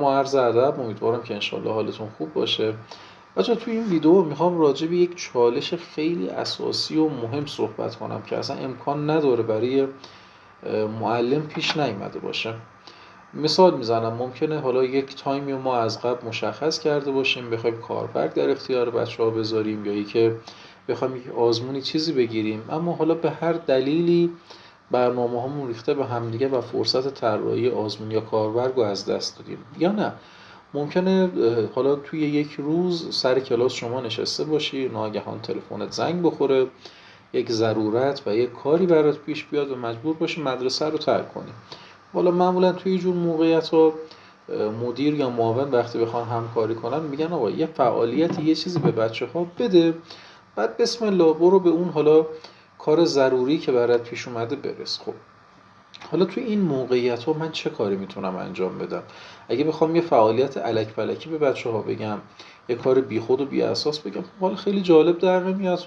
سلام و عرض ادب. امیدوارم که انشالله حالتون خوب باشه. بچه‌ها توی این ویدیو میخوام راجع به یک چالش خیلی اساسی و مهم صحبت کنم که اصلا امکان نداره برای معلم پیش نیامده باشه. مثال میزنم، ممکنه حالا یک تایمی ما از قبل مشخص کرده باشیم بخوایم کاربرد در اختیار بچه‌ها بذاریم یا اینکه بخوایم یک آزمونی چیزی بگیریم، اما حالا به هر دلیلی برنامه‌هامون ریخته به همدیگه و فرصت طراحی آزمون یا کاربرد رو از دست دادیم. یا نه، ممکنه حالا توی یک روز سر کلاس شما نشسته باشی، ناگهان تلفنت زنگ بخوره، یک ضرورت و یک کاری برات پیش بیاد و مجبور باشی مدرسه رو ترک کنی. حالا معمولا توی جور موقعیت‌ها مدیر یا معاون وقتی بخوان همکاری کنن میگن آقا یه فعالیتی یه چیزی به بچه‌ها بده، بعد بسم الله برو به اون حالا کار ضروری که برات پیش اومده برس. خب حالا توی این موقعیت‌ها من چه کاری میتونم انجام بدم؟ اگه بخوام یه فعالیت الک پلکی به بچه‌ها بگم، یه کار بیخود و بی اساس بگم، حالا خیلی جالب در نمیاد.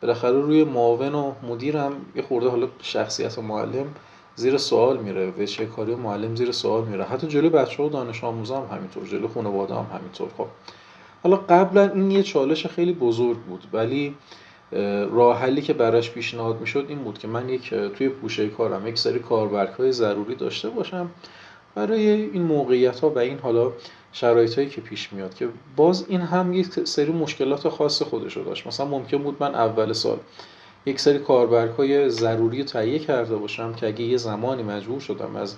بالاخره روی معاون و مدیرم یه خورده حالا شخصیت معلم زیر سوال میره و چه کاری معلم زیر سوال میره، حتی جلوی بچه‌ها و دانش آموزا هم همینطور، جلوی خانواده هم همینطور. خب حالا قبلا این یه چالش خیلی بزرگ بود، ولی راه حلی که براش پیشنهاد میشد این بود که من توی پوشه کارم یک سری کاربردهای ضروری داشته باشم برای این موقعیت‌ها و این حالا شرایطایی که پیش میاد، که باز این هم یک سری مشکلات خاص خودش رو داشت. مثلا ممکن بود من اول سال یک سری کاربردهای ضروری تهیه کرده باشم که اگه یه زمانی مجبور شدم از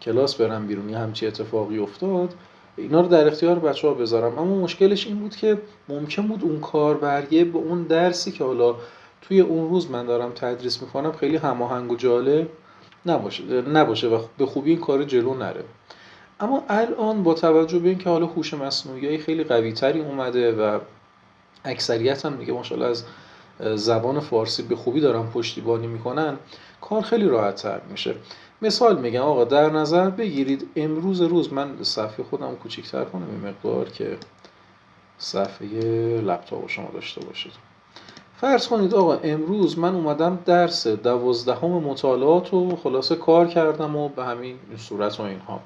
کلاس برم بیرون یا همچی اتفاقی افتاد، اینا رو در اختیار بچه‌ها بذارم. اما مشکلش این بود که ممکن بود اون کاربردیه به اون درسی که حالا توی اون روز من دارم تدریس میکنم خیلی هماهنگ و جالب نباشه و به خوبی این کار جلو نره. اما الان با توجه به اینکه حالا هوش مصنوعی خیلی قوی‌تری اومده و اکثریت هم دیگه ماشاءالله از زبان فارسی به خوبی دارن پشتیبانی میکنن، کار خیلی راحت تر میشه. مثال میگم آقا در نظر بگیرید امروز روز، من صفحه خودم کوچیک‌تر کنم این مقدار که صفحه لپتاپ شما داشته باشید. فرض کنید آقا امروز من اومدم درس 12 مطالعات رو خلاصه کار کردم و به همین صورت و اینها،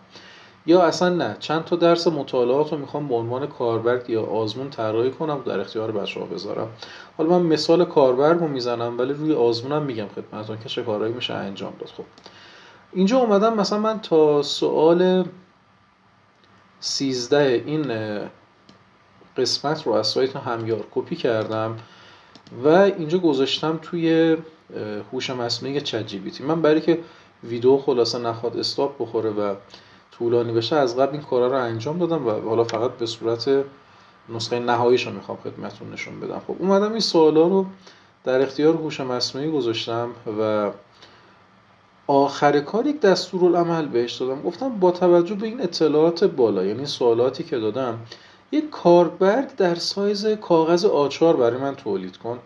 یا اصلا نه، چند تا درس مطالعات رو میخوام به عنوان کاربرد یا آزمون طراحی کنم و در اختیار بچه‌ها بذارم. حالا من مثال کاربرد رو میزنم ولی روی آزمونم میگم خدمتتون که چه کارهایی میشه انجام داد. خب اینجا اومدم مثلا من تا سوال 13 این قسمت رو از سایت همیار کپی کردم و اینجا گذاشتم توی هوش مصنوعی چت جی پی تی. من برای که ویدیو خلاصه نخواد استاپ بخوره و طولانی بشه از قبل این کارا رو انجام دادم و حالا فقط به صورت نسخه نهاییش رو میخوام خدمتتون نشون بدم. خب اومدم این سوالا رو در اختیار هوش مصنوعی گذاشتم و آخر کار یک دستورالعمل بهش دادم. گفتم با توجه به این اطلاعات بالا، یعنی سوالاتی که دادم، یک کاربرد در سایز کاغذ آ4 برای من تولید کن.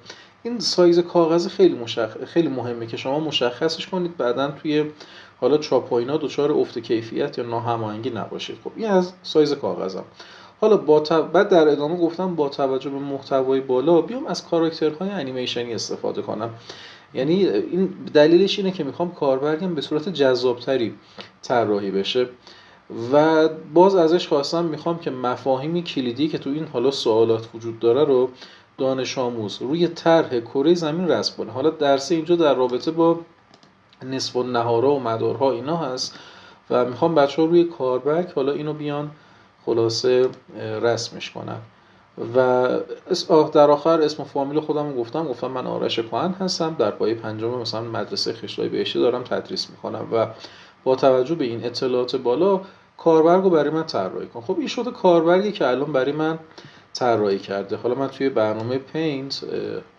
این سایز کاغذ خیلی مهمه که شما مشخصش کنید بعداً توی حالا چاپ و اینا دچار افت کیفیت یا ناهماهنگی نباشید. خب این از سایز کاغذم. حالا بعد در ادامه گفتم با توجه به محتوای بالا بیام از کاراکترهای انیمیشنی استفاده کنم. یعنی این دلیلش اینه که میخوام کاربردم به صورت جذابتری طراحی بشه و باز ازش خواستم میخوام که مفاهیمی کلیدی که تو این حالا سوالات وجود داره رو دانش آموز روی طرح کره زمین رسم کنه. حالا درس اینجا در رابطه با نصف النهارها و مدارها اینا هست و میخوام بچه‌ها روی کاربرد حالا اینو بیان خلاصه رسمش کنن. و در آخر اسم و فامیل خودم گفتم من آرش کهن هستم، در پایه پنجم مثلا مدرسه خشتای بهشتی دارم تدریس میکنم و با توجه به این اطلاعات بالا کاربرد رو برای من طراحی کن. خب این شده کاربردی که الان برای من طراحی کرده. حالا من توی برنامه پینت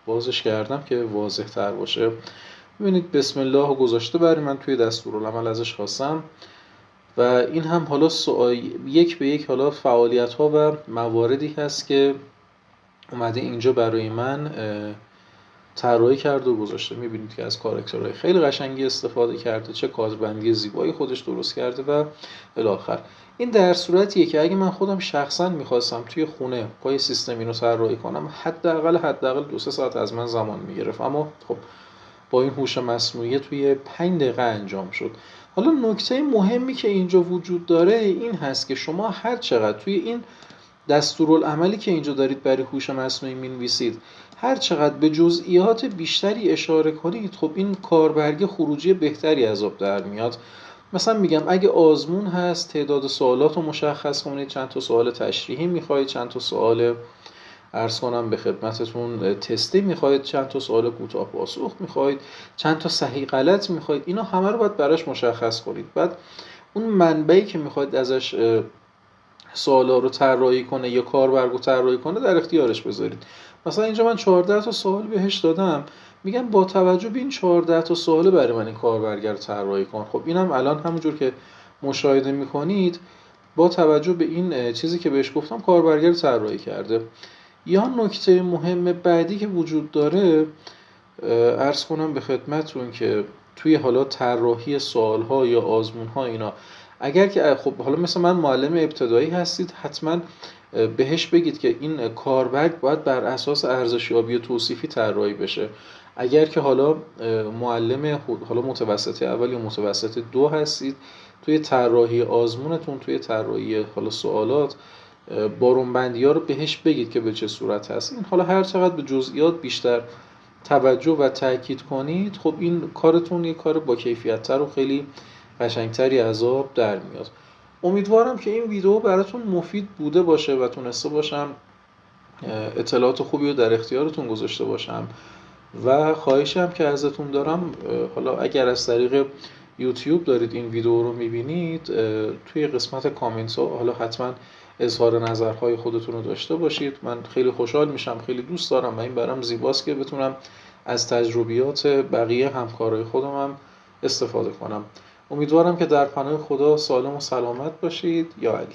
بازش کردم که واضح تر باشه. ببینید بسم الله رو گذاشته برای من توی دستورالعمل ازش خواستم و این هم حالا یک به یک حالا فعالیت ها و مواردی هست که اومده اینجا برای من طراحی کرده و گذاشته. میبینید که از کاراکترهای خیلی قشنگی استفاده کرده، چه کادبندی زیبایی خودش درست کرده و الی آخر. این در صورتیه که اگه من خودم شخصا میخواستم توی خونه پای سیستم اینو طراحی کنم حداقل 2-3 ساعت از من زمان میگرفت. اما خب با این هوش مصنوعی توی 5 دقیقه انجام شد. حالا نکته مهمی که اینجا وجود داره این هست که شما هر چقدر توی این دستورالعملی که اینجا دارید برای هوش مصنوعی می‌نویسید هر چقدر به جزئیات بیشتری اشاره کنید، خب این کاربرگ خروجی بهتری از آب در میاد. مثلا میگم اگه آزمون هست تعداد سوالات رو مشخص کنید، چند تا سوال تشریحی میخواید، چند تا سوال عرض کنم به خدمتتون تستی میخواید، چند تا سوال کوتاه پاسخ میخواید، چند تا صحیح غلط میخواید، اینا همه رو باید براش مشخص کنید. بعد اون منبعی که میخواید ازش سوالا رو طراحی کنه یا کاربر رو طراحی کنه در اختیارش بذارید. مثلا اینجا من 14 تا سوال بهش دادم، میگم با توجه به این 14 تا سوال برای من این کاربرگر رو طراحی کن. خب اینم الان همونجور که مشاهده میکنید با توجه به این چیزی که بهش گفتم کاربرگر رو طراحی کرده. یا نکته مهم بعدی که وجود داره عرض کنم به خدمتتون که توی حالا طراحی سوال‌ها یا آزمون‌ها اینا، اگر که خب حالا مثلا من معلم ابتدایی هستید حتما بهش بگید که این کاربرد باید بر اساس ارزشیابی و توصیفی طراحی بشه. اگر که حالا معلم حالا متوسط اول یا متوسط دو هستید، توی طراحی آزمونتون توی طراحی حالا سوالات بارونبندی ها رو بهش بگید که به چه صورت هست. این حالا هر چقدر به جزئیات بیشتر توجه و تاکید کنید، خب این کارتون یه کار با کیفیت تر و خیلی قشنگتری از آب در میاد. امیدوارم که این ویدیو براتون مفید بوده باشه و تونسته باشم اطلاعات خوبی رو در اختیارتون گذاشته باشم. و خواهشی هم که ازتون دارم، حالا اگر از طریق یوتیوب دارید این ویدیو رو میبینید توی قسمت کامنت ها حالا حتما اظهار نظرهای خودتون رو داشته باشید. من خیلی خوشحال میشم، خیلی دوست دارم و این برام زیباست که بتونم از تجربیات بقیه همکارای خودم هم استفاده کنم. امیدوارم که در پناه خدا سالم و سلامت باشید. یا علی.